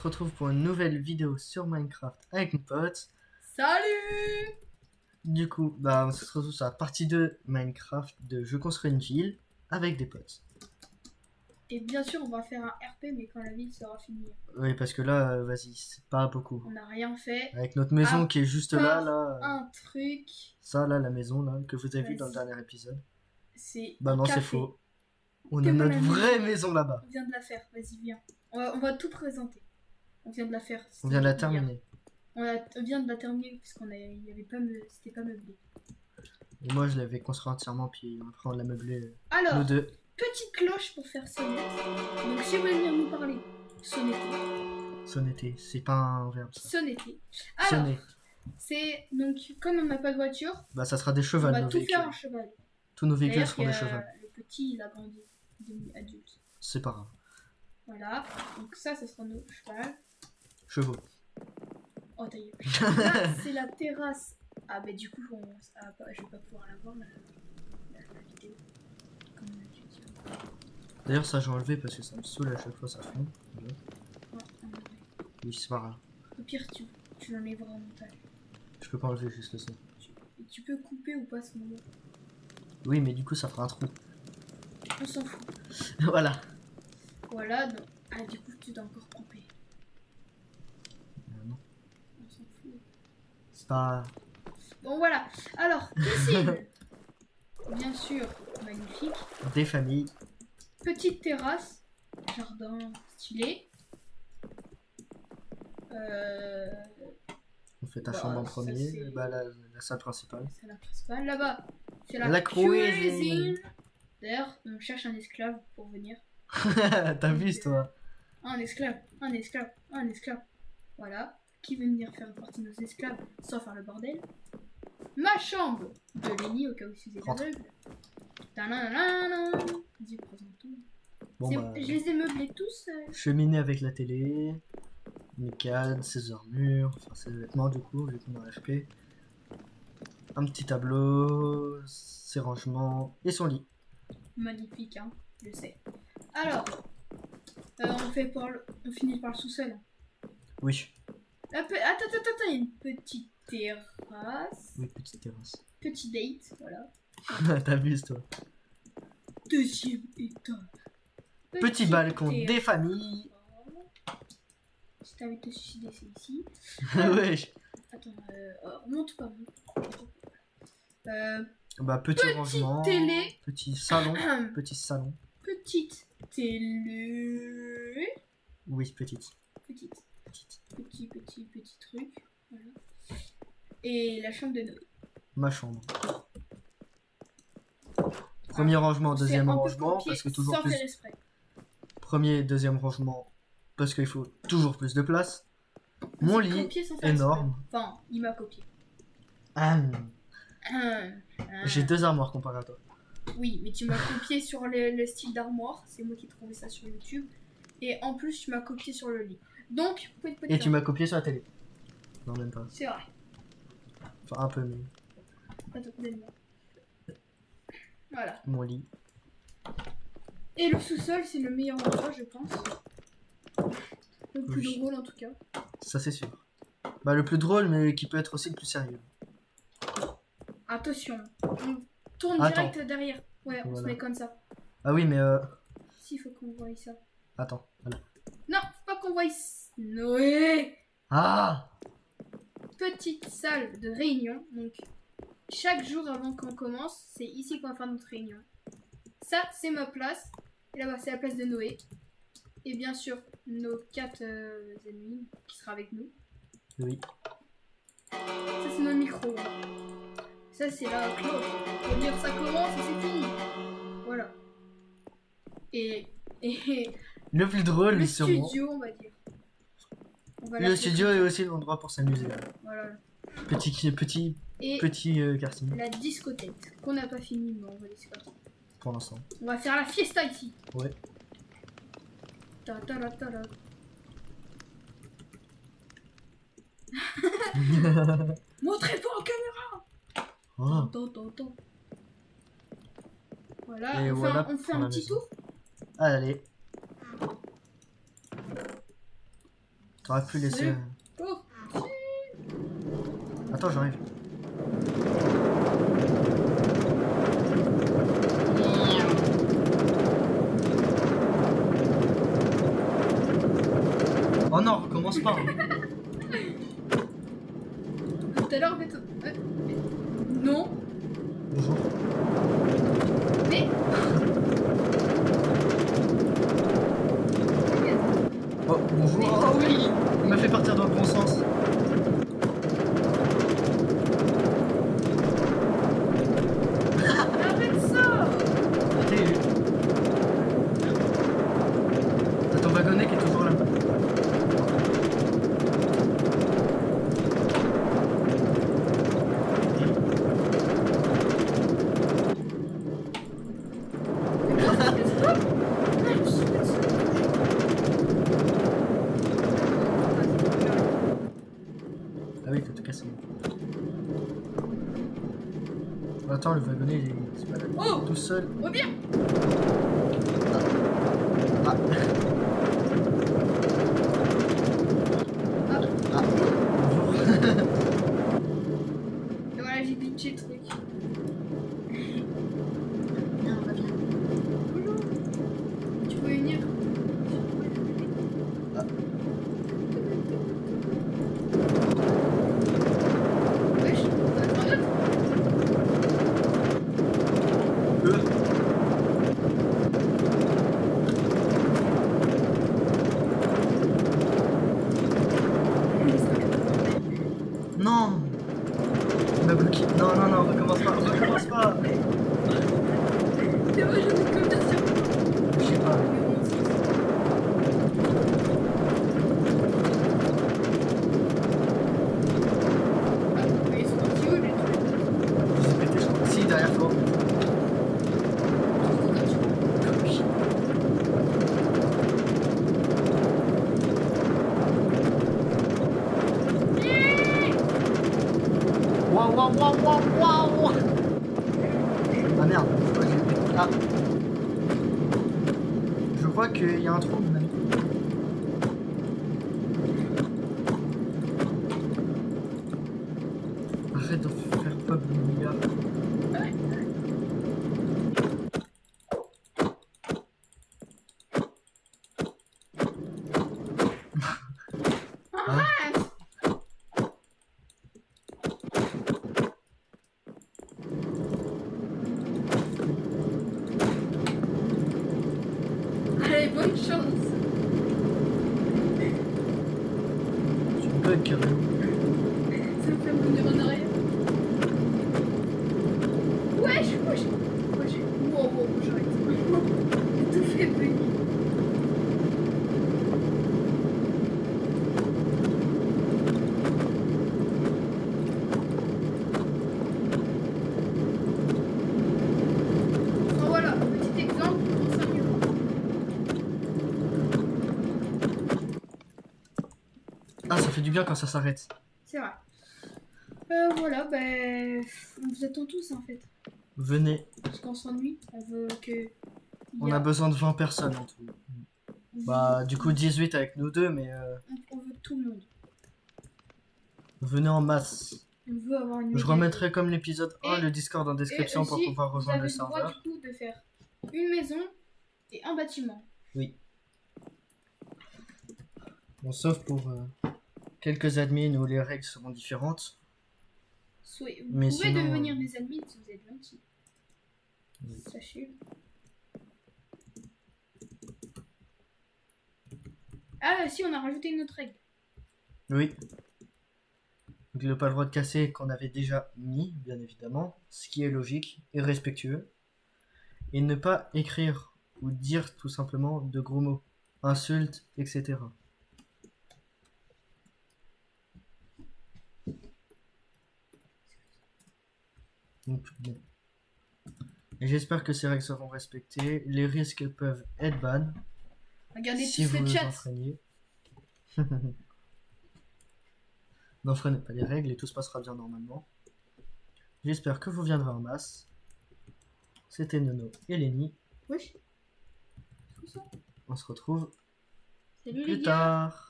On se retrouve pour une nouvelle vidéo sur Minecraft avec mes potes. Salut! Du coup, on se retrouve sur la partie 2 Minecraft de Je construis une ville avec des potes. Et bien sûr, on va faire un RP, mais quand la ville sera finie. Oui, parce que là, vas-y, c'est pas beaucoup. On n'a rien fait. Avec notre maison qui est juste là, Un truc. Ça, là, la maison, là, que vous avez vu dans le Vas-y. dernier épisode. C'est Bah un non, c'est café. faux. On a Comment notre la vraie maison là-bas. On vient de la faire. Vas-y, viens. On va tout présenter. On vient de la faire. On vient de la Hier. terminer. On vient de la terminer parce qu'on il y avait pas, c'était pas meublé. Et moi, je l'avais construit entièrement, puis après, on l'a meublé. Alors, nous deux. petite cloche pour faire sonner. Donc, si vous voulez venir nous parler, sonnez. Sonneté, c'est pas un verbe ça. Sonnez. Alors, Sonner. c'est donc comme on n'a pas de voiture, Bah, ça sera des on chevals, va nos tout véhicules. faire en cheval. Tous nos véhicules D'ailleurs, seront des chevals. le petit, il a grandi, devenu adulte. C'est pas grave. Voilà, donc ça sera nos chevals. Chevaux. Oh, ta gueule. Là, c'est la terrasse. Ah, bah, du coup, je vais pas pouvoir la voir, la vidéo. Comme on a dû dire. D'ailleurs, ça, j'ai enlevé parce que ça me saoule à chaque fois, ça fume. Ouais, Oui, c'est pas grave. au pire, tu l'enlèveras au montage. Je peux pas enlever juste le son. Et tu peux couper ou pas ce moment. Oui, mais du coup, ça fera un trou. On s'en fout. Voilà. Voilà, donc. Ah, du coup, tu dois encore couper. Non. On s'en fout. C'est pas. Bon, voilà. Alors, piscine. Bien sûr, magnifique. Des familles. Petite terrasse, jardin stylé. On fait ta Bah, chambre en ça, premier. c'est- La salle principale. C'est la principale. Là-bas, c'est la, La cuisine. cuisine. D'ailleurs, on cherche un esclave pour venir. T'as vu, toi? Un esclave. Voilà. Qui veut venir faire partie de nos esclaves sans faire le bordel? Ma chambre de Lenny au cas où c'est Rentre. aveugle. Vas-y, présente tout. Bon, Je les ai meublés tous. cheminée avec la télé. Une canne, ses armures, enfin ses vêtements, du coup, vu qu'on a FP. Un petit tableau, ses rangements et son lit. Magnifique, hein, je sais. Alors, on finit par le sous-sol. Oui. Attends, il y a une petite terrasse. Oui, petite terrasse. Petit date, voilà. T'as vu, toi? Deuxième étage. Petit balcon des terrasse. familles. Si t'as envie de te suicider, c'est ici. Ouais. Attends, remonte pas. Petit rangement. Télé. Petit salon. Petit salon. Petite télé. Oui, petite. Petit truc. Voilà. Et la chambre de Noé. Ma chambre. Premier rangement, deuxième C'est un peu rangement, copié parce que toujours sans plus. faire exprès. Premier, deuxième rangement, parce qu'il faut toujours plus de place. Mon C'est lit, copié sans faire énorme. exprès. Enfin, il m'a copié. J'ai deux armoires comparé à toi. Oui, mais tu m'as copié sur le style d'armoire. C'est moi qui ai trouvé ça sur YouTube. Et en plus, tu m'as copié sur le lit. Donc, Et tu m'as copié sur la télé. Non, même pas. C'est vrai. Enfin, un peu, mais. Attends, donne-moi. Voilà. Mon lit. Et le sous-sol, c'est le meilleur endroit, je pense. Le plus Oui. drôle, en tout cas. Ça, c'est sûr. Le plus drôle, mais qui peut être aussi le plus sérieux. Attention. On tourne Attends. direct derrière. Ouais, on se met comme ça. Ah oui, mais Si, faut qu'on voie ça. Attends, voilà. Non, faut pas qu'on voie Noé. Ah! Petite salle de réunion. Donc, chaque jour avant qu'on commence, c'est ici qu'on va faire notre réunion. Ça, c'est ma place. Et là-bas, c'est la place de Noé. Et bien sûr, nos 4 ennemis qui sera avec nous. Oui. Ça, c'est nos micros. Ça, c'est la cloche. Pour dire ça commence et c'est fini. Voilà. Et Le plus drôle, le sûrement. studio, on va dire. Le studio est aussi l'endroit pour s'amuser. Voilà. Petit quartier. La discothèque, qu'on n'a pas fini, mais on va laisser comme ça. Pour l'instant. On va faire la fiesta ici. Ouais. Ta-ta-la-ta-la. Montrez pas en caméra. Oh. Tant. Voilà, Et voilà on fait pour un la petit maison. tour. Allez. T'aurais pu laisser. Oh, Attends, j'arrive. Oh non, recommence pas. Hein. tout à l'heure, en fait. Non. Bonjour. Mais. Oh, bonjour. Oh oui, il m'a fait partir dans le bon sens. Arrête ça. T'as ton wagonnet qui est toujours là. Ah oui, t'as tout cassé. Attends, le wagonnet il se balade Oh, tout seul. reviens. Ah. Ah, Ah. Bonjour. et voilà, j'ai glitché le truc. Viens, reviens. Bonjour. Tu peux venir. Ah. Wesh, t'en as un autre? Non. Il m'a bloqué. Non, non, non, recommence pas. Recommence pas. C'est vrai, j'en ai combien sur moi? Je sais pas. Ah, mais ils sont partis où, les trucs? Je les ai pétés, je crois. Si, derrière toi. Waouh, waouh, waouh, waouh, waouh. Ah merde. Pourquoi j'ai pété? Ah. Je crois qu'il y a un trou même. Arrête de faire pop de milliards. Hein? Allez, bonne chance. Tu bugs carrément. Ça me fait revenir en arrière. Wesh, wesh, wesh. Wow, wow, j'arrête. J'ai tout fait bugger. Enfin, voilà, petit exemple pour ça mieux. Ah, ça fait du bien quand ça s'arrête. C'est vrai. Voilà, ben. On vous attend tous en fait. Venez, Parce qu'on s'ennuie. On veut que. on a besoin de 20 personnes en tout. Bah, du coup, 18 avec nous deux, mais On veut tout le monde. venez en masse. On veut avoir une. Je remettrai comme l'épisode 1 Et- le Discord en description pour aussi, pouvoir vous rejoindre avez le le droit serveur. du coup de faire une maison et un bâtiment. Oui. Bon, sauf pour quelques admins où les règles seront différentes. Vous Mais pouvez sinon, devenir des admins si vous êtes gentils. Oui. Sachez-le. Ah si, on a rajouté une autre règle. Oui. Donc, le pas le droit de casser qu'on avait déjà mis, bien évidemment, ce qui est logique et respectueux. Et ne pas écrire ou dire tout simplement de gros mots, insultes, etc. Donc, bon. Et j'espère que ces règles seront respectées. Les risques peuvent être ban Regardez si tous vous le vous chat. enfreignez. N'enfreignez pas les règles et tout se passera bien normalement. J'espère que vous viendrez en masse. C'était Nono et Lenny. Wesh. Tout ça. On se retrouve Salut les plus gars. tard.